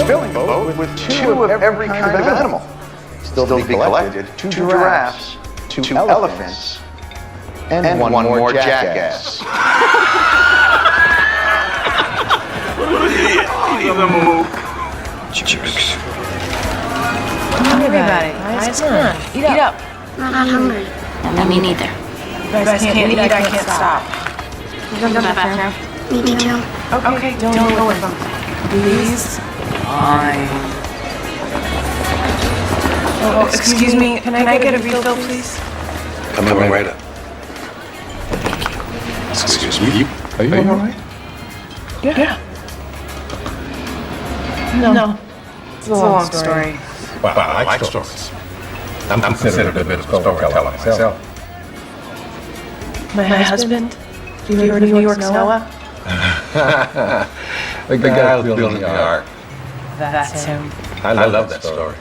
filling boat with two of every kind of animal. Still to be collected, two giraffes, two elephants, and one more jackass. Jerks. Don't worry about it. Guys, come on. Eat up. I'm not hungry. No, me neither. You guys can't eat. I can't stop. Go to the bathroom. Me too. Okay, don't go with them. Please. Fine. Oh, excuse me. Can I get a refill, please? Coming right up. Excuse me. Are you all right? Yeah. No. It's a long story. Well, I like stories. I'm considered a bit of a storyteller myself. My husband? You heard of New York's Noah? The guy who's building the ark. That's him. I love that story.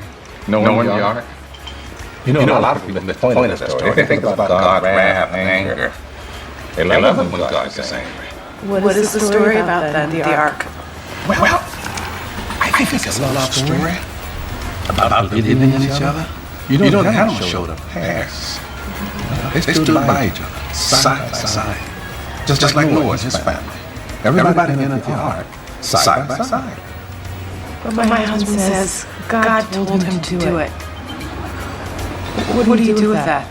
Knowing the ark. You know, a lot of people miss the point of that story. They think about God's wrath and anger. They love it when God gets angry. What is the story about then, the Ark? Well, I think it's a love story about believing in each other. You know, the animals showed up pairs. They stood by each other, side by side, just like Noah and his family. Everybody in the ark, side by side. But my husband says God told him to do it. What do you do with that?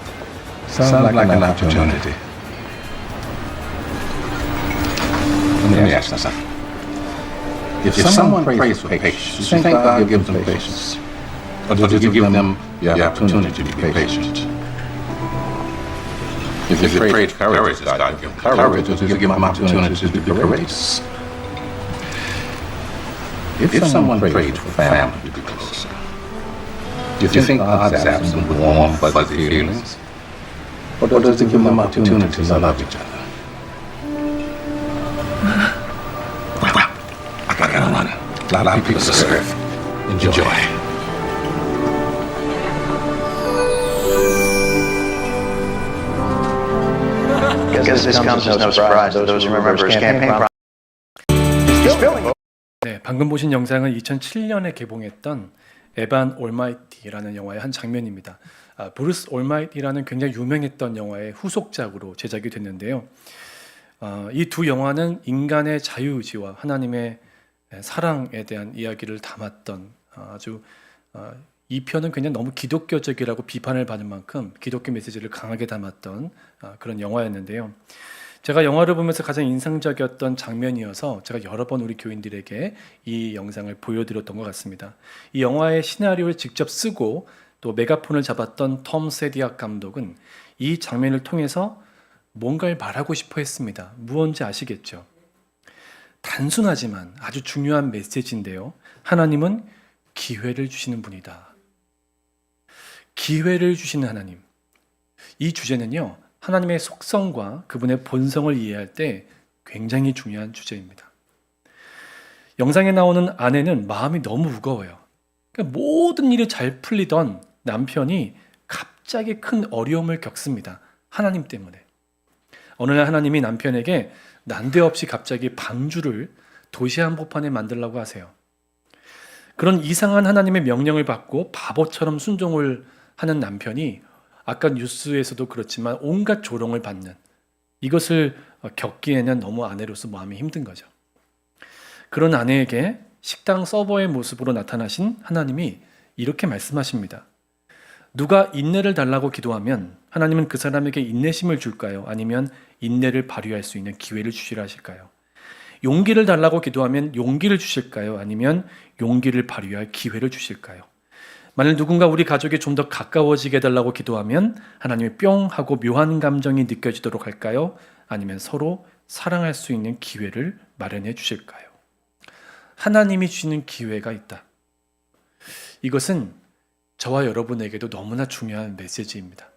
Sounds like an opportunity. Let me ask you something. If someone prays for patience, you think God gives them patience? Or does He give them the opportunity to be patient? If they pray for courage, does God give them courage? Or does He give them opportunity to be courageous? If someone prayed for family to be closer, do you think God zaps them with warm, fuzzy feelings? Or does He give them opportunities to love each other? Well, I gotta run. A lot of people to serve. Enjoy. Because this comes as no surprise to those who remember his campaign He's filling. 네, 방금 보신 영상은 2007년에 개봉했던 에반 올마이티라는 영화의 한 장면입니다. 브루스 올마이티라는 굉장히 유명했던 영화의 후속작으로 제작이 됐는데요. 이 두 영화는 인간의 자유의지와 하나님의 사랑에 대한 이야기를 담았던 아주 이 편은 그냥 너무 기독교적이라고 비판을 받은 만큼 기독교 메시지를 강하게 담았던 그런 영화였는데요. 제가 영화를 보면서 가장 인상적이었던 장면이어서 제가 여러 번 우리 교인들에게 이 영상을 보여드렸던 것 같습니다. 이 영화의 시나리오를 직접 쓰고 또 메가폰을 잡았던 톰 세디악 감독은 이 장면을 통해서 뭔가를 말하고 싶어 했습니다. 무언지 아시겠죠? 단순하지만 아주 중요한 메시지인데요. 하나님은 기회를 주시는 분이다. 기회를 주시는 하나님. 이 주제는요, 하나님의 속성과 그분의 본성을 이해할 때 굉장히 중요한 주제입니다. 영상에 나오는 아내는 마음이 너무 무거워요. 그러니까 모든 일이 잘 풀리던 남편이 갑자기 큰 어려움을 겪습니다. 하나님 때문에. 어느 날 하나님이 남편에게 난데없이 갑자기 방주를 도시 한복판에 만들라고 하세요. 그런 이상한 하나님의 명령을 받고 바보처럼 순종을 하는 남편이 아까 뉴스에서도 그렇지만 온갖 조롱을 받는, 이것을 겪기에는 너무 아내로서 마음이 힘든 거죠. 그런 아내에게 식당 서버의 모습으로 나타나신 하나님이 이렇게 말씀하십니다. 누가 인내를 달라고 기도하면 하나님은 그 사람에게 인내심을 줄까요? 아니면 인내를 발휘할 수 있는 기회를 주시라 하실까요? 용기를 달라고 기도하면 용기를 주실까요? 아니면 용기를 발휘할 기회를 주실까요? 만일 누군가 우리 가족이 좀 더 가까워지게 해달라고 기도하면 하나님이 뿅 하고 묘한 감정이 느껴지도록 할까요? 아니면 서로 사랑할 수 있는 기회를 마련해 주실까요? 하나님이 주시는 기회가 있다. 이것은 저와 여러분에게도 너무나 중요한 메시지입니다.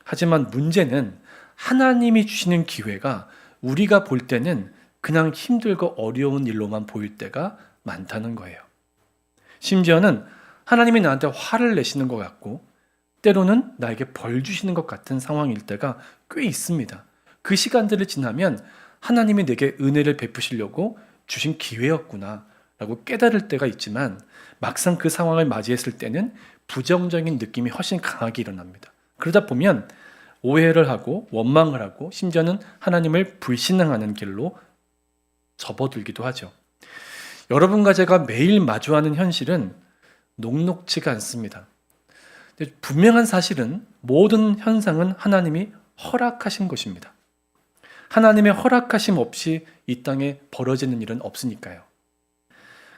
하지만 문제는 하나님이 주시는 기회가 우리가 볼 때는 그냥 힘들고 어려운 일로만 보일 때가 많다는 거예요. 심지어는 하나님이 나한테 화를 내시는 것 같고 때로는 나에게 벌 주시는 것 같은 상황일 때가 꽤 있습니다. 그 시간들을 지나면 하나님이 내게 은혜를 베푸시려고 주신 기회였구나 라고 깨달을 때가 있지만 막상 그 상황을 맞이했을 때는 부정적인 느낌이 훨씬 강하게 일어납니다. 그러다 보면 오해를 하고 원망을 하고 심지어는 하나님을 불신앙하는 길로 접어들기도 하죠. 여러분과 제가 매일 마주하는 현실은 녹록지가 않습니다. 근데 분명한 사실은 모든 현상은 하나님이 허락하신 것입니다. 하나님의 허락하심 없이 이 땅에 벌어지는 일은 없으니까요.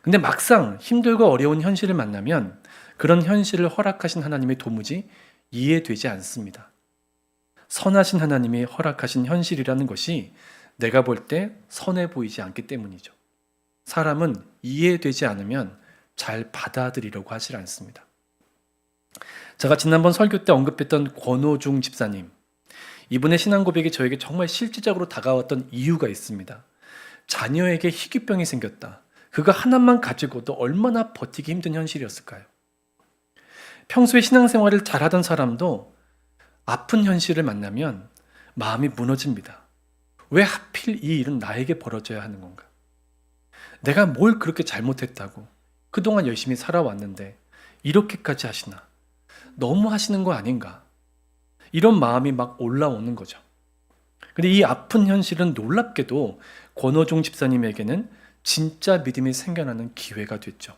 근데 막상 힘들고 어려운 현실을 만나면 그런 현실을 허락하신 하나님이 도무지 이해되지 않습니다. 선하신 하나님이 허락하신 현실이라는 것이 내가 볼 때 선해 보이지 않기 때문이죠. 사람은 이해되지 않으면 잘 받아들이려고 하질 않습니다. 제가 지난번 설교 때 언급했던 권오중 집사님, 이분의 신앙 고백이 저에게 정말 실질적으로 다가왔던 이유가 있습니다. 자녀에게 희귀병이 생겼다. 그거 하나만 가지고도 얼마나 버티기 힘든 현실이었을까요? 평소에 신앙생활을 잘하던 사람도 아픈 현실을 만나면 마음이 무너집니다. 왜 하필 이 일은 나에게 벌어져야 하는 건가? 내가 뭘 그렇게 잘못했다고 그동안 열심히 살아왔는데 이렇게까지 하시나? 너무 하시는 거 아닌가? 이런 마음이 막 올라오는 거죠. 근데 이 아픈 현실은 놀랍게도 권오중 집사님에게는 진짜 믿음이 생겨나는 기회가 됐죠.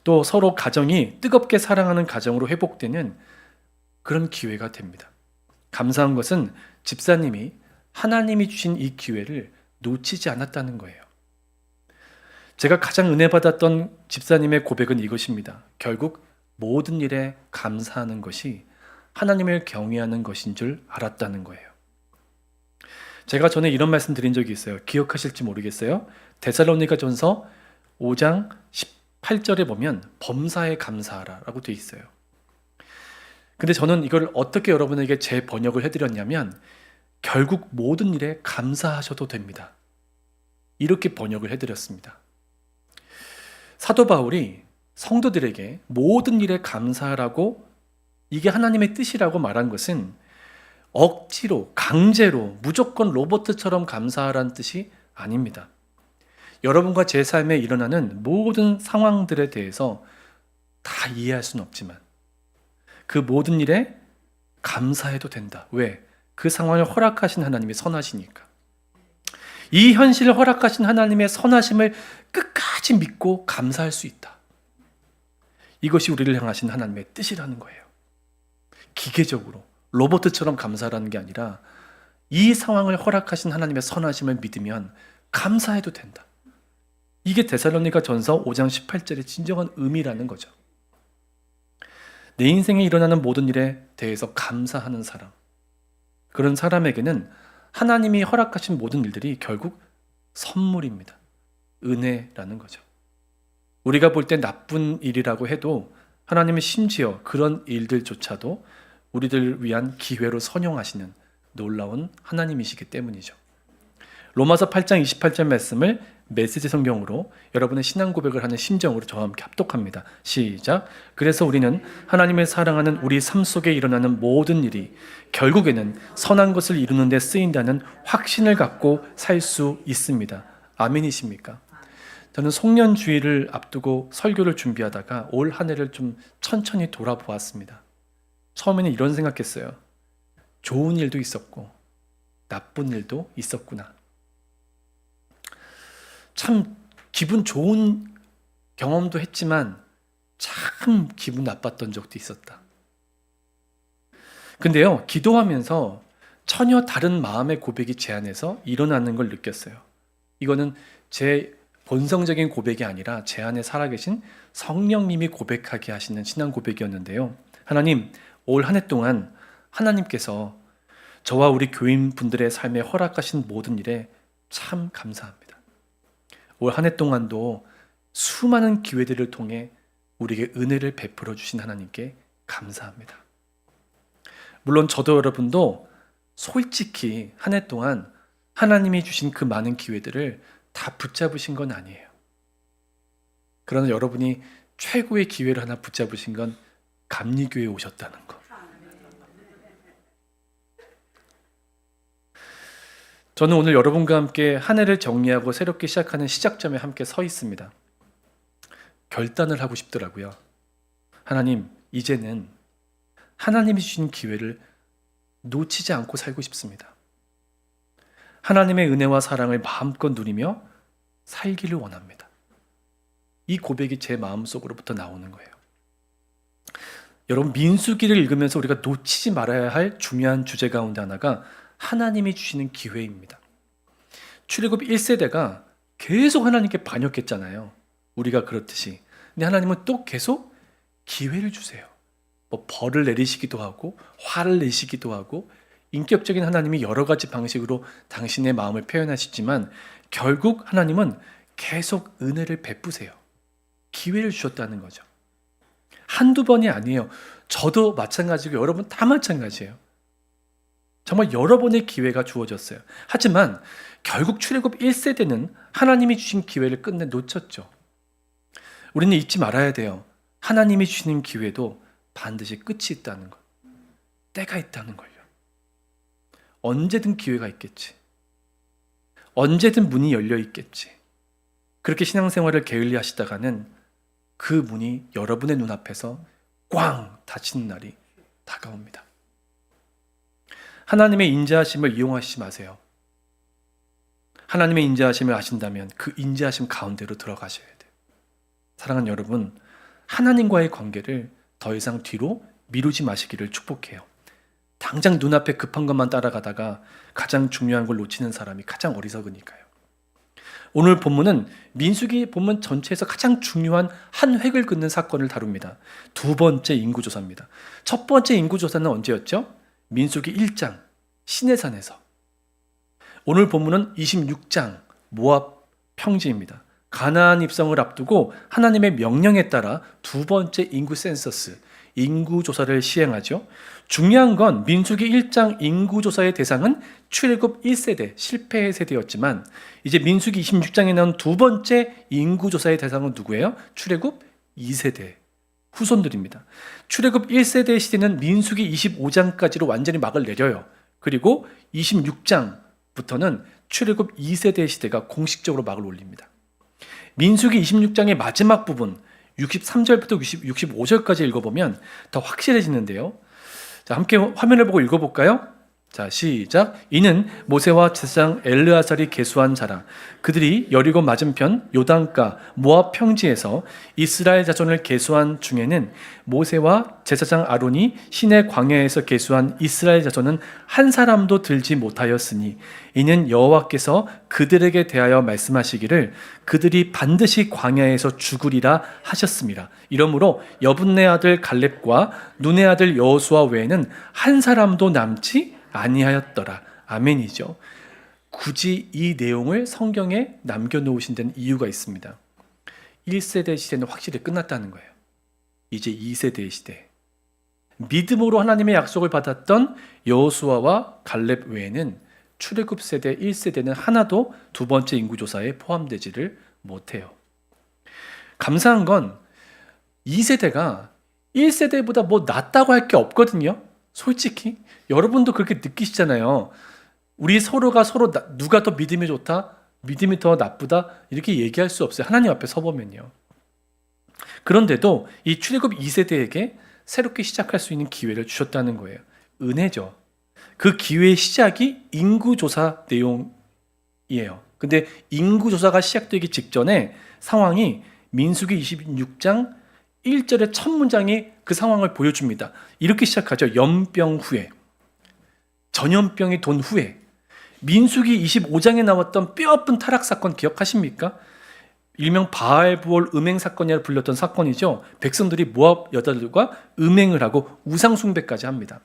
또 서로 가정이 뜨겁게 사랑하는 가정으로 회복되는 그런 기회가 됩니다. 감사한 것은 집사님이 하나님이 주신 이 기회를 놓치지 않았다는 거예요. 제가 가장 은혜 받았던 집사님의 고백은 이것입니다. 결국 모든 일에 감사하는 것이 하나님을 경외하는 것인 줄 알았다는 거예요. 제가 전에 이런 말씀 드린 적이 있어요. 기억하실지 모르겠어요. 데살로니가전서 5장 18절에 보면 범사에 감사하라 라고 되어 있어요. 근데 저는 이걸 어떻게 여러분에게 재번역을 해드렸냐면 결국 모든 일에 감사하셔도 됩니다. 이렇게 번역을 해드렸습니다. 사도 바울이 성도들에게 모든 일에 감사하라고 이게 하나님의 뜻이라고 말한 것은 억지로 강제로 무조건 로봇처럼 감사하라는 뜻이 아닙니다. 여러분과 제 삶에 일어나는 모든 상황들에 대해서 다 이해할 수는 없지만 그 모든 일에 감사해도 된다. 왜? 그 상황을 허락하신 하나님이 선하시니까. 이 현실을 허락하신 하나님의 선하심을 끝까지 믿고 감사할 수 있다. 이것이 우리를 향하신 하나님의 뜻이라는 거예요. 기계적으로 로봇처럼 감사라는 게 아니라 이 상황을 허락하신 하나님의 선하심을 믿으면 감사해도 된다. 이게 데살로니가전서 5장 18절의 진정한 의미라는 거죠. 내 인생에 일어나는 모든 일에 대해서 감사하는 사람, 그런 사람에게는 하나님이 허락하신 모든 일들이 결국 선물입니다. 은혜라는 거죠. 우리가 볼 때 나쁜 일이라고 해도 하나님은 심지어 그런 일들조차도 우리들을 위한 기회로 선용하시는 놀라운 하나님이시기 때문이죠. 로마서 8장 28절 말씀을 메시지 성경으로 여러분의 신앙 고백을 하는 심정으로 저와 함께 합독합니다. 시작. 그래서 우리는 하나님을 사랑하는 우리 삶 속에 일어나는 모든 일이 결국에는 선한 것을 이루는 데 쓰인다는 확신을 갖고 살 수 있습니다. 아멘이십니까? 저는 송년주의를 앞두고 설교를 준비하다가 올 한 해를 좀 천천히 돌아보았습니다. 처음에는 이런 생각했어요. 좋은 일도 있었고 나쁜 일도 있었구나. 참 기분 좋은 경험도 했지만 참 기분 나빴던 적도 있었다. 근데요, 기도하면서 전혀 다른 마음의 고백이 제 안에서 일어나는 걸 느꼈어요. 이거는 제 본성적인 고백이 아니라 제 안에 살아계신 성령님이 고백하게 하시는 신앙 고백이었는데요. 하나님, 올 한 해 동안 하나님께서 저와 우리 교인분들의 삶에 허락하신 모든 일에 참 감사합니다. 올 한 해 동안도 수많은 기회들을 통해 우리에게 은혜를 베풀어 주신 하나님께 감사합니다. 물론 저도 여러분도 솔직히 한 해 동안 하나님이 주신 그 많은 기회들을 다 붙잡으신 건 아니에요. 그러나 여러분이 최고의 기회를 하나 붙잡으신 건 감리교회에 오셨다는 거. 저는 오늘 여러분과 함께 한 해를 정리하고 새롭게 시작하는 시작점에 함께 서 있습니다. 결단을 하고 싶더라고요. 하나님, 이제는 하나님이 주신 기회를 놓치지 않고 살고 싶습니다. 하나님의 은혜와 사랑을 마음껏 누리며 살기를 원합니다. 이 고백이 제 마음속으로부터 나오는 거예요. 여러분, 민수기를 읽으면서 우리가 놓치지 말아야 할 중요한 주제 가운데 하나가 하나님이 주시는 기회입니다. 출애굽 1세대가 계속 하나님께 반역했잖아요. 우리가 그렇듯이. 근데 하나님은 또 계속 기회를 주세요. 뭐 벌을 내리시기도 하고 화를 내시기도 하고 인격적인 하나님이 여러 가지 방식으로 당신의 마음을 표현하시지만 결국 하나님은 계속 은혜를 베푸세요. 기회를 주셨다는 거죠. 한두 번이 아니에요. 저도 마찬가지고 여러분 다 마찬가지예요. 정말 여러 번의 기회가 주어졌어요. 하지만 결국 출애굽 1세대는 하나님이 주신 기회를 끝내 놓쳤죠. 우리는 잊지 말아야 돼요. 하나님이 주시는 기회도 반드시 끝이 있다는 것. 때가 있다는 걸요. 언제든 기회가 있겠지. 언제든 문이 열려 있겠지. 그렇게 신앙생활을 게을리 하시다가는 그 문이 여러분의 눈앞에서 꽝 닫히는 날이 다가옵니다. 하나님의 인자하심을 이용하시지 마세요. 하나님의 인자하심을 아신다면 그 인자하심 가운데로 들어가셔야 돼요. 사랑하는 여러분, 하나님과의 관계를 더 이상 뒤로 미루지 마시기를 축복해요. 당장 눈앞에 급한 것만 따라가다가 가장 중요한 걸 놓치는 사람이 가장 어리석으니까요. 오늘 본문은 민수기 본문 전체에서 가장 중요한 한 획을 긋는 사건을 다룹니다. 두 번째 인구조사입니다. 첫 번째 인구조사는 언제였죠? 민수기 1장 시내산에서. 오늘 본문은 26장 모압 평지입니다. 가나안 입성을 앞두고 하나님의 명령에 따라 두 번째 인구 센서스, 인구조사를 시행하죠. 중요한 건 민수기 1장 인구조사의 대상은 출애굽 1세대, 실패의 세대였지만 이제 민수기 26장에 나온 두 번째 인구조사의 대상은 누구예요? 출애굽 2세대, 후손들입니다. 출애굽 1세대 시대는 민수기 25장까지로 완전히 막을 내려요. 그리고 26장부터는 출애굽 2세대 시대가 공식적으로 막을 올립니다. 민수기 26장의 마지막 부분 63절부터 65절까지 읽어보면 더 확실해지는데요. 자, 함께 화면을 보고 읽어볼까요? 자, 시작. 이는 모세와 제사장 엘르아살이 계수한 자라. 그들이 여리고 맞은편 요단가 모압 평지에서 이스라엘 자손을 계수한 중에는 모세와 제사장 아론이 시내 광야에서 계수한 이스라엘 자손은 한 사람도 들지 못하였으니 이는 여호와께서 그들에게 대하여 말씀하시기를 그들이 반드시 광야에서 죽으리라 하셨습니다. 이러므로 여분네 아들 갈렙과 눈의 아들 여호수아 외에는 한 사람도 남지 아니하였더라. 아멘이죠. 굳이 이 내용을 성경에 남겨놓으신 데는 이유가 있습니다. 1세대 시대는 확실히 끝났다는 거예요. 이제 2세대의 시대. 믿음으로 하나님의 약속을 받았던 여호수아와 갈렙 외에는 출애굽 세대 1세대는 하나도 두 번째 인구조사에 포함되지를 못해요. 감사한 건 2세대가 1세대보다 뭐 낫다고 할 게 없거든요. 솔직히 여러분도 그렇게 느끼시잖아요. 우리 서로가 서로 누가 더 믿음이 좋다, 믿음이 더 나쁘다 이렇게 얘기할 수 없어요. 하나님 앞에 서보면요. 그런데도 이 출애굽 2세대에게 새롭게 시작할 수 있는 기회를 주셨다는 거예요. 은혜죠. 그 기회의 시작이 인구조사 내용이에요. 근데 인구조사가 시작되기 직전에 상황이 민수기 26장 1절의 첫 문장이 그 상황을 보여줍니다. 이렇게 시작하죠. 연병 후에. 전염병이 돈 후에. 민수기 25장에 나왔던 뼈아픈 타락 사건 기억하십니까? 일명 바알부올 음행 사건이라 불렸던 사건이죠. 백성들이 모압 여자들과 음행을 하고 우상 숭배까지 합니다.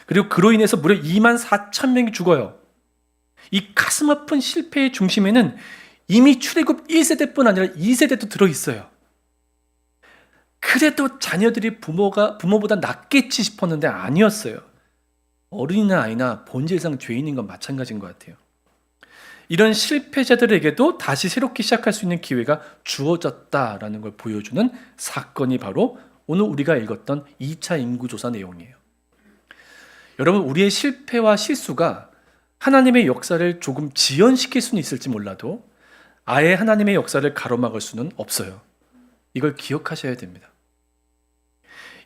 그리고 그로 인해서 무려 24,000명이 죽어요. 이 가슴 아픈 실패의 중심에는 이미 출애굽 1세대뿐 아니라 2세대도 들어있어요. 그래도 자녀들이 부모보다 낫겠지 싶었는데 아니었어요. 어른이나 아이나 본질상 죄인인 건 마찬가지인 것 같아요. 이런 실패자들에게도 다시 새롭게 시작할 수 있는 기회가 주어졌다라는 걸 보여주는 사건이 바로 오늘 우리가 읽었던 2차 인구조사 내용이에요. 여러분, 우리의 실패와 실수가 하나님의 역사를 조금 지연시킬 수는 있을지 몰라도 아예 하나님의 역사를 가로막을 수는 없어요. 이걸 기억하셔야 됩니다.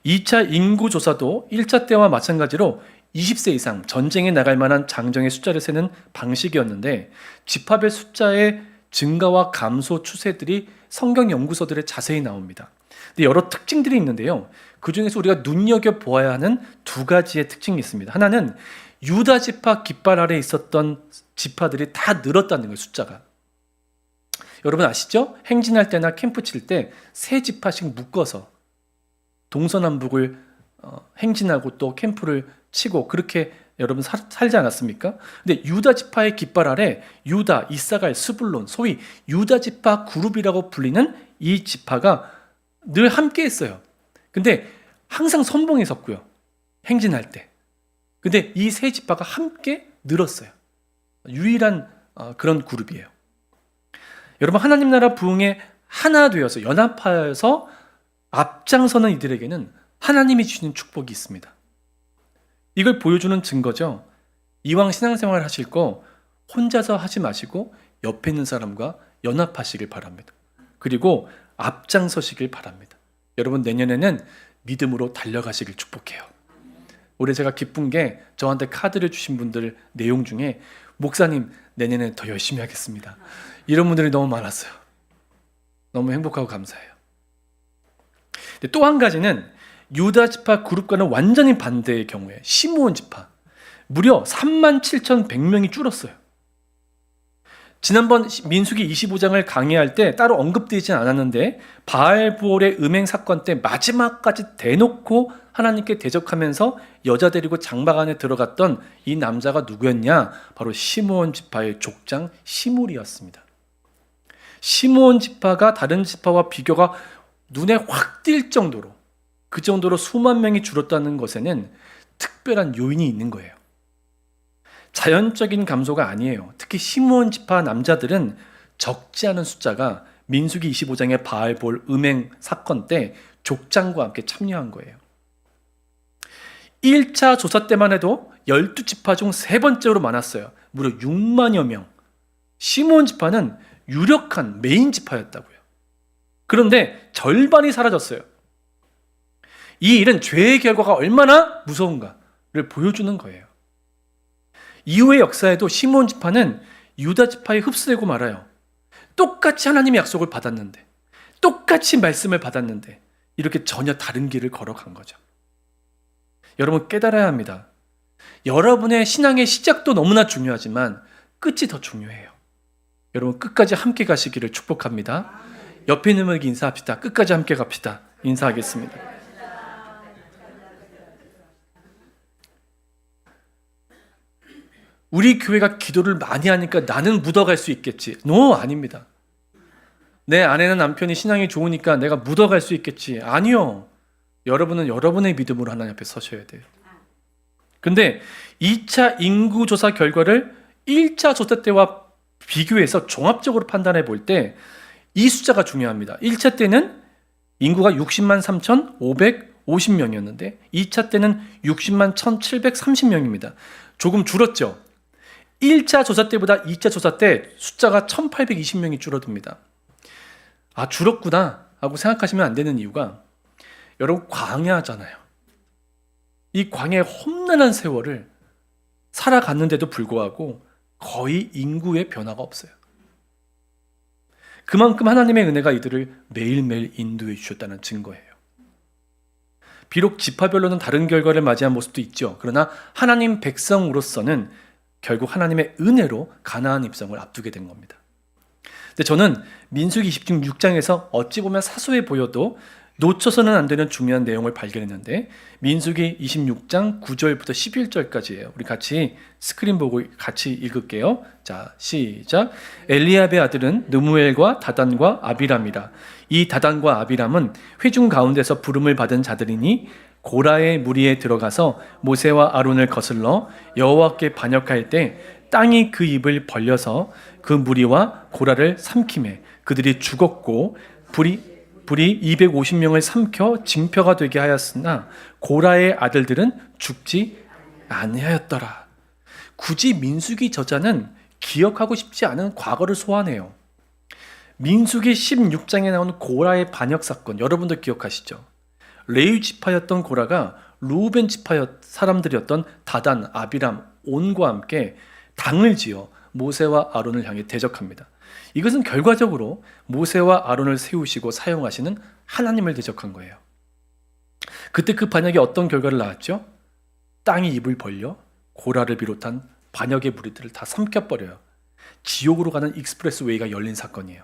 2차 인구조사도 1차 때와 마찬가지로 20세 이상 전쟁에 나갈 만한 장정의 숫자를 세는 방식이었는데 집합의 숫자의 증가와 감소 추세들이 성경 연구서들에 자세히 나옵니다. 근데 여러 특징들이 있는데요. 그 중에서 우리가 눈여겨보아야 하는 두 가지의 특징이 있습니다. 하나는 유다 지파 깃발 아래 있었던 지파들이 다 늘었다는 거예요. 숫자가. 여러분 아시죠? 행진할 때나 캠프 칠 때 세 지파씩 묶어서 동서남북을 행진하고 또 캠프를 치고 그렇게 여러분 살지 않았습니까? 근데 유다 지파의 깃발 아래 유다, 이사갈, 스불론, 소위 유다 지파 그룹이라고 불리는 이 지파가 늘 함께 했어요. 근데 항상 선봉에 섰고요. 행진할 때. 근데 이 세 지파가 함께 늘었어요. 유일한 그런 그룹이에요. 여러분 하나님 나라 부흥에 하나 되어서 연합하여서 앞장서는 이들에게는 하나님이 주시는 축복이 있습니다. 이걸 보여주는 증거죠. 이왕 신앙생활 하실 거 혼자서 하지 마시고 옆에 있는 사람과 연합하시길 바랍니다. 그리고 앞장서시길 바랍니다. 여러분 내년에는 믿음으로 달려가시길 축복해요. 올해 제가 기쁜 게 저한테 카드를 주신 분들 내용 중에 목사님 내년에 더 열심히 하겠습니다. 이런 분들이 너무 많았어요. 너무 행복하고 감사해요. 또 한 가지는 유다 지파 그룹과는 완전히 반대의 경우에 시므온 지파 무려 37,100명이 줄었어요. 지난번 민수기 25장을 강의할 때 따로 언급되지 않았는데 바알부올의 음행 사건 때 마지막까지 대놓고 하나님께 대적하면서 여자 데리고 장막 안에 들어갔던 이 남자가 누구였냐? 바로 시므온 지파의 족장 시므리였습니다. 시므온 지파가 다른 지파와 비교가 눈에 확 띌 정도로 그 정도로 수만 명이 줄었다는 것에는 특별한 요인이 있는 거예요. 자연적인 감소가 아니에요. 특히 시므온 지파 남자들은 적지 않은 숫자가 민수기 25장의 바알볼 음행 사건 때 족장과 함께 참여한 거예요. 1차 조사 때만 해도 12지파 중 세 번째로 많았어요. 무려 6만여 명. 시므온 지파는 유력한 메인 지파였다고요. 그런데 절반이 사라졌어요. 이 일은 죄의 결과가 얼마나 무서운가를 보여주는 거예요. 이후의 역사에도 시므온 지파는 유다 지파에 흡수되고 말아요. 똑같이 하나님의 약속을 받았는데, 똑같이 말씀을 받았는데 이렇게 전혀 다른 길을 걸어간 거죠. 여러분 깨달아야 합니다. 여러분의 신앙의 시작도 너무나 중요하지만 끝이 더 중요해요. 여러분 끝까지 함께 가시기를 축복합니다. 옆에 있는 분에게 인사합시다. 끝까지 함께 갑시다. 인사하겠습니다. 우리 교회가 기도를 많이 하니까 나는 묻어갈 수 있겠지. 아닙니다. 내 아내는 남편이 신앙이 좋으니까 내가 묻어갈 수 있겠지. 아니요. 여러분은 여러분의 믿음으로 하나님 앞에 서셔야 돼요. 근데 2차 인구조사 결과를 1차 조사 때와 비교해서 종합적으로 판단해 볼 때 이 숫자가 중요합니다. 1차 때는 인구가 60만 3,550명이었는데 2차 때는 60만 1,730명입니다. 조금 줄었죠. 1차 조사 때보다 2차 조사 때 숫자가 1,820명이 줄어듭니다. 아, 줄었구나 하고 생각하시면 안 되는 이유가 여러분 광야잖아요. 이 광야의 험난한 세월을 살아갔는데도 불구하고 거의 인구의 변화가 없어요. 그만큼 하나님의 은혜가 이들을 매일매일 인도해 주셨다는 증거예요. 비록 지파별로는 다른 결과를 맞이한 모습도 있죠. 그러나 하나님 백성으로서는 결국 하나님의 은혜로 가나안 입성을 앞두게 된 겁니다. 근데 저는 민수기 26장에서 어찌 보면 사소해 보여도 놓쳐서는 안 되는 중요한 내용을 발견했는데 민수기 26장 9절부터 11절까지예요. 우리 같이 스크린 보고 같이 읽을게요. 자, 시작. 엘리압의 아들은 느무엘과 다단과 아비람이라. 이 다단과 아비람은 회중 가운데서 부름을 받은 자들이니 고라의 무리에 들어가서 모세와 아론을 거슬러 여호와께 반역할 때 땅이 그 입을 벌려서 그 무리와 고라를 삼키매 그들이 죽었고 불이 250명을 삼켜 징표가 되게 하였으나 고라의 아들들은 죽지 아니하였더라. 굳이 민수기 저자는 기억하고 싶지 않은 과거를 소환해요. 민수기 16장에 나오는 고라의 반역 사건 여러분들 기억하시죠? 레위 지파였던 고라가 루벤 지파 사람들이었던 다단, 아비람, 온과 함께 당을 지어 모세와 아론을 향해 대적합니다. 이것은 결과적으로 모세와 아론을 세우시고 사용하시는 하나님을 대적한 거예요. 그때 그 반역이 어떤 결과를 낳았죠? 땅이 입을 벌려 고라를 비롯한 반역의 무리들을 다 삼켜버려요. 지옥으로 가는 익스프레스웨이가 열린 사건이에요.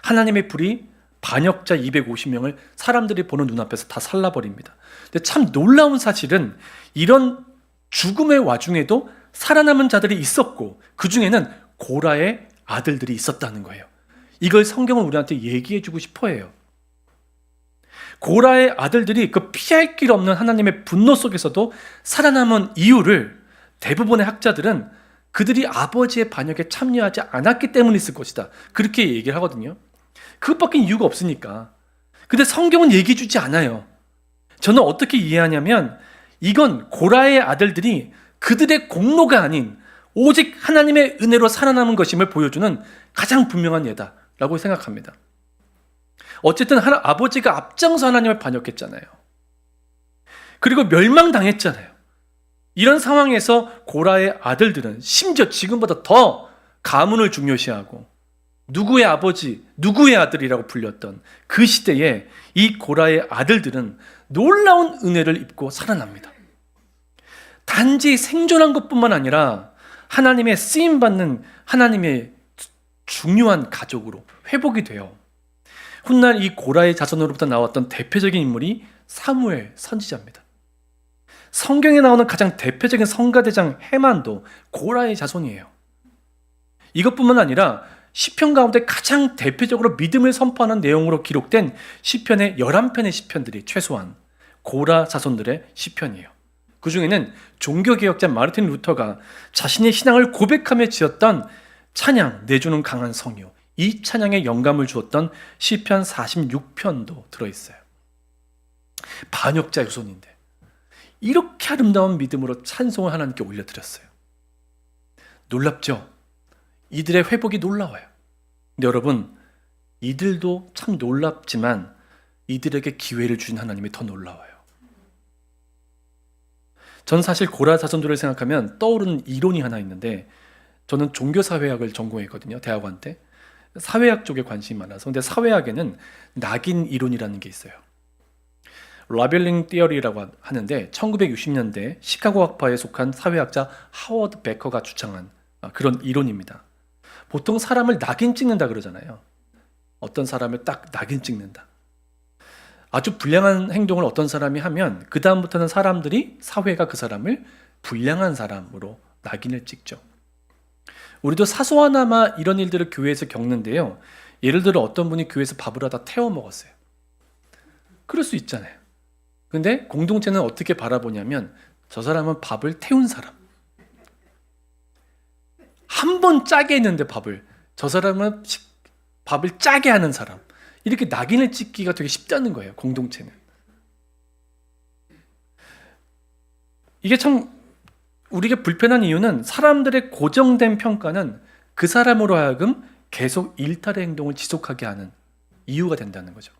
하나님의 불이 반역자 250명을 사람들이 보는 눈앞에서 다 살라버립니다. 근데 참 놀라운 사실은 이런 죽음의 와중에도 살아남은 자들이 있었고 그 중에는 고라의 아들들이 있었다는 거예요. 이걸 성경은 우리한테 얘기해주고 싶어해요. 고라의 아들들이 그 피할 길 없는 하나님의 분노 속에서도 살아남은 이유를 대부분의 학자들은 그들이 아버지의 반역에 참여하지 않았기 때문에 있을 것이다. 그렇게 얘기를 하거든요. 그것밖에 이유가 없으니까. 근데 성경은 얘기해 주지 않아요. 저는 어떻게 이해하냐면 이건 고라의 아들들이 그들의 공로가 아닌 오직 하나님의 은혜로 살아남은 것임을 보여주는 가장 분명한 예다라고 생각합니다. 어쨌든 아버지가 앞장서 하나님을 반역했잖아요. 그리고 멸망당했잖아요. 이런 상황에서 고라의 아들들은 심지어 지금보다 더 가문을 중요시하고 누구의 아버지, 누구의 아들이라고 불렸던 그 시대에 이 고라의 아들들은 놀라운 은혜를 입고 살아납니다. 단지 생존한 것뿐만 아니라 하나님의 쓰임받는 하나님의 중요한 가족으로 회복이 돼요. 훗날 이 고라의 자손으로부터 나왔던 대표적인 인물이 사무엘 선지자입니다. 성경에 나오는 가장 대표적인 성가대장 해만도 고라의 자손이에요. 이것뿐만 아니라 시편 가운데 가장 대표적으로 믿음을 선포하는 내용으로 기록된 시편의 11편의 시편들이 최소한 고라 자손들의 시편이에요. 그 중에는 종교개혁자 마르틴 루터가 자신의 신앙을 고백하며 지었던 찬양 내주는 강한 성이요, 이 찬양에 영감을 주었던 시편 46편도 들어있어요. 반역자 유손인데 이렇게 아름다운 믿음으로 찬송을 하나님께 올려드렸어요. 놀랍죠? 이들의 회복이 놀라워요. 근데 여러분, 이들도 참 놀랍지만 이들에게 기회를 주신 하나님이 더 놀라워요. 전 사실 고라 자손들을 생각하면 떠오르는 이론이 하나 있는데, 저는 종교사회학을 전공했거든요, 대학원 때. 사회학 쪽에 관심이 많아서. 근데 사회학에는 낙인 이론이라는 게 있어요. 라벨링 티어리라고 하는데 1960년대 시카고 학파에 속한 사회학자 하워드 베커가 주창한 그런 이론입니다. 보통 사람을 낙인 찍는다 그러잖아요. 어떤 사람을 딱 낙인 찍는다. 아주 불량한 행동을 어떤 사람이 하면 그 다음부터는 사람들이, 사회가 그 사람을 불량한 사람으로 낙인을 찍죠. 우리도 사소하나마 이런 일들을 교회에서 겪는데요. 예를 들어 어떤 분이 교회에서 밥을 하다 태워 먹었어요. 그럴 수 있잖아요. 근데 공동체는 어떻게 바라보냐면 저 사람은 밥을 태운 사람. 한 번 짜게 했는데 밥을, 저 사람은 밥을 짜게 하는 사람. 이렇게 낙인을 찍기가 되게 쉽다는 거예요, 공동체는. 이게 참 우리가 불편한 이유는 사람들의 고정된 평가는 그 사람으로 하여금 계속 일탈의 행동을 지속하게 하는 이유가 된다는 거죠.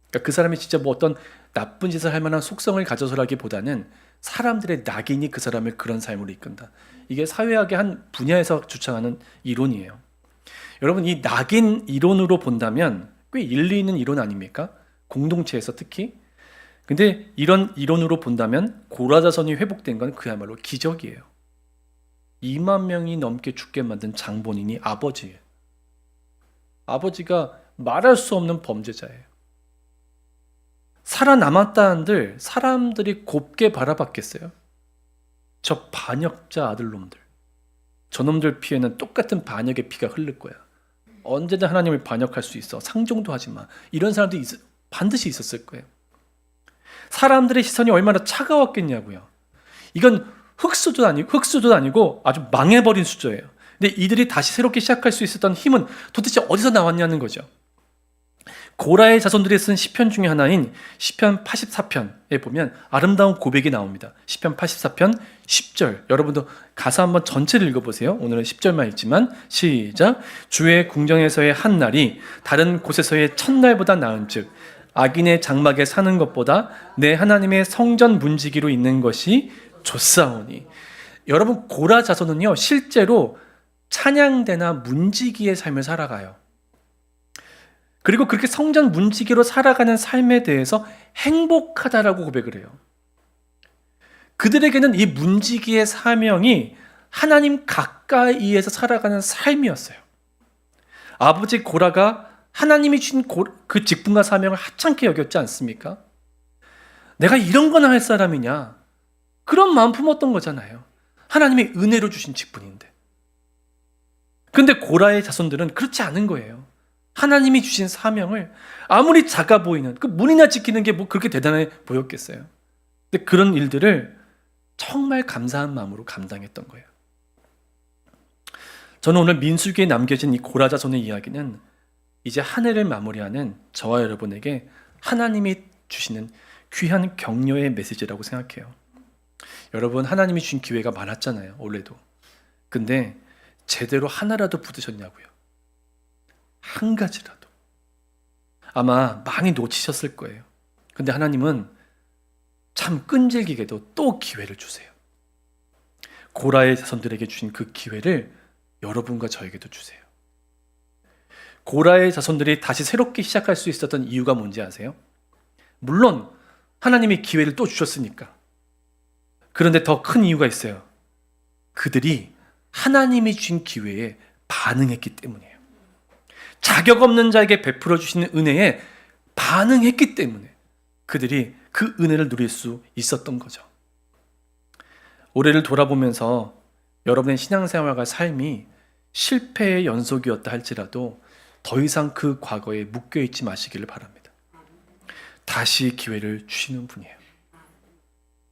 그러니까 그 사람이 진짜 뭐 어떤 나쁜 짓을 할 만한 속성을 가져서라기보다는 사람들의 낙인이 그 사람을 그런 삶으로 이끈다. 이게 사회학의 한 분야에서 주창하는 이론이에요. 여러분, 이 낙인 이론으로 본다면 꽤 일리 있는 이론 아닙니까? 공동체에서 특히. 근데 이런 이론으로 본다면 고라자손이 회복된 건 그야말로 기적이에요. 2만 명이 넘게 죽게 만든 장본인이 아버지예요. 아버지가 말할 수 없는 범죄자예요. 살아남았다 한들 사람들이 곱게 바라봤겠어요? 저 반역자 아들놈들, 저놈들 피에는 똑같은 반역의 피가 흐를 거야. 언제든 하나님을 반역할 수 있어. 상종도 하지 마. 이런 사람들이 반드시 있었을 거예요. 사람들의 시선이 얼마나 차가웠겠냐고요. 이건 흙수도 아니고 아주 망해버린 수저예요. 근데 이들이 다시 새롭게 시작할 수 있었던 힘은 도대체 어디서 나왔냐는 거죠. 고라의 자손들이 쓴 시편 중에 하나인 시편 84편에 보면 아름다운 고백이 나옵니다. 시편 84편 10절. 여러분도 가사 한번 전체를 읽어보세요. 오늘은 10절만 읽지만 시작. 주의 궁정에서의 한 날이 다른 곳에서의 첫날보다 나은즉 악인의 장막에 사는 것보다 내 하나님의 성전 문지기로 있는 것이 좋사오니. 여러분, 고라 자손은요 실제로 찬양대나 문지기의 삶을 살아가요. 그리고 그렇게 성전 문지기로 살아가는 삶에 대해서 행복하다라고 고백을 해요. 그들에게는 이 문지기의 사명이 하나님 가까이에서 살아가는 삶이었어요. 아버지 고라가 하나님이 주신 그 직분과 사명을 하찮게 여겼지 않습니까? 내가 이런 거나 할 사람이냐? 그런 마음 품었던 거잖아요. 하나님의 은혜로 주신 직분인데. 근데 고라의 자손들은 그렇지 않은 거예요. 하나님이 주신 사명을 아무리 작아 보이는 그 문이나 지키는 게 뭐 그렇게 대단해 보였겠어요. 근데 그런 일들을 정말 감사한 마음으로 감당했던 거예요. 저는 오늘 민수기에 남겨진 이 고라 자손의 이야기는 이제 한 해를 마무리하는 저와 여러분에게 하나님이 주시는 귀한 격려의 메시지라고 생각해요. 여러분, 하나님이 주신 기회가 많았잖아요, 올해도. 근데 제대로 하나라도 붙으셨냐고요? 한 가지라도. 아마 많이 놓치셨을 거예요. 근데 하나님은 참 끈질기게도 또 기회를 주세요. 고라의 자손들에게 주신 그 기회를 여러분과 저에게도 주세요. 고라의 자손들이 다시 새롭게 시작할 수 있었던 이유가 뭔지 아세요? 물론 하나님이 기회를 또 주셨으니까. 그런데 더 큰 이유가 있어요. 그들이 하나님이 주신 기회에 반응했기 때문이에요. 자격 없는 자에게 베풀어 주시는 은혜에 반응했기 때문에 그들이 그 은혜를 누릴 수 있었던 거죠. 올해를 돌아보면서 여러분의 신앙생활과 삶이 실패의 연속이었다 할지라도 더 이상 그 과거에 묶여있지 마시기를 바랍니다. 다시 기회를 주시는 분이에요.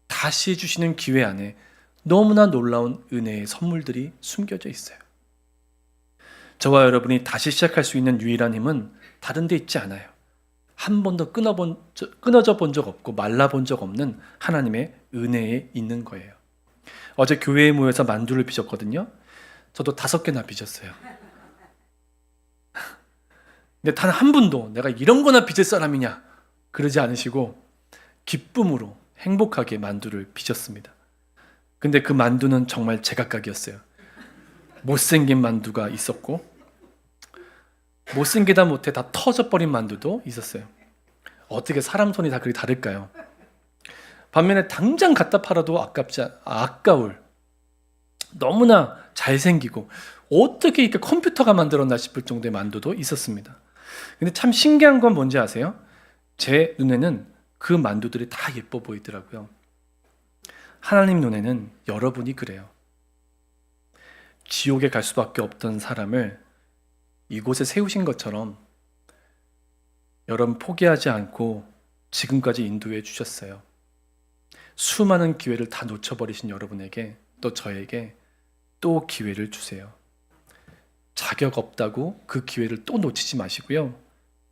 다시 주시는 기회 안에 너무나 놀라운 은혜의 선물들이 숨겨져 있어요. 저와 여러분이 다시 시작할 수 있는 유일한 힘은 다른 데 있지 않아요. 한 번도 끊어져 본 적 없고 말라본 적 없는 하나님의 은혜에 있는 거예요. 어제 교회에 모여서 만두를 빚었거든요. 저도 5개나 빚었어요. 근데 단 한 분도 내가 이런 거나 빚을 사람이냐 그러지 않으시고 기쁨으로 행복하게 만두를 빚었습니다. 근데 그 만두는 정말 제각각이었어요. 못생긴 만두가 있었고 못생기다 못해 다 터져버린 만두도 있었어요. 어떻게 사람 손이 다 그리 다를까요? 반면에 당장 갖다 팔아도 아까울 너무나 잘생기고 어떻게 이렇게 컴퓨터가 만들었나 싶을 정도의 만두도 있었습니다. 근데 참 신기한 건 뭔지 아세요? 제 눈에는 그 만두들이 다 예뻐 보이더라고요. 하나님 눈에는 여러분이 그래요. 지옥에 갈 수밖에 없던 사람을 이곳에 세우신 것처럼 여러분 포기하지 않고 지금까지 인도해 주셨어요. 수많은 기회를 다 놓쳐버리신 여러분에게 또 저에게 또 기회를 주세요. 자격 없다고 그 기회를 또 놓치지 마시고요.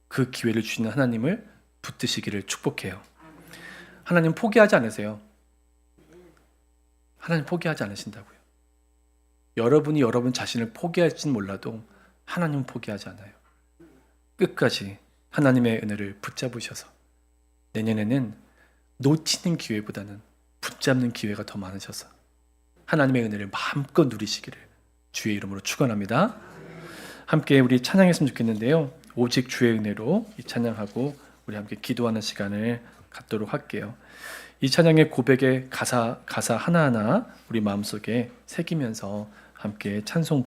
그 기회를 주시는 하나님을 붙드시기를 축복해요. 하나님 포기하지 않으세요. 하나님 포기하지 않으신다고요. 여러분이 여러분 자신을 포기할지는 몰라도 하나님은 포기하지 않아요. 끝까지 하나님의 은혜를 붙잡으셔서 내년에는 놓치는 기회보다는 붙잡는 기회가 더 많으셔서 하나님의 은혜를 마음껏 누리시기를 주의 이름으로 축원합니다. 함께 우리 찬양했으면 좋겠는데요. 오직 주의 은혜로 이 찬양하고 우리 함께 기도하는 시간을 갖도록 할게요. 이 찬양의 고백의 가사 하나하나 우리 마음속에 새기면서 함께 찬송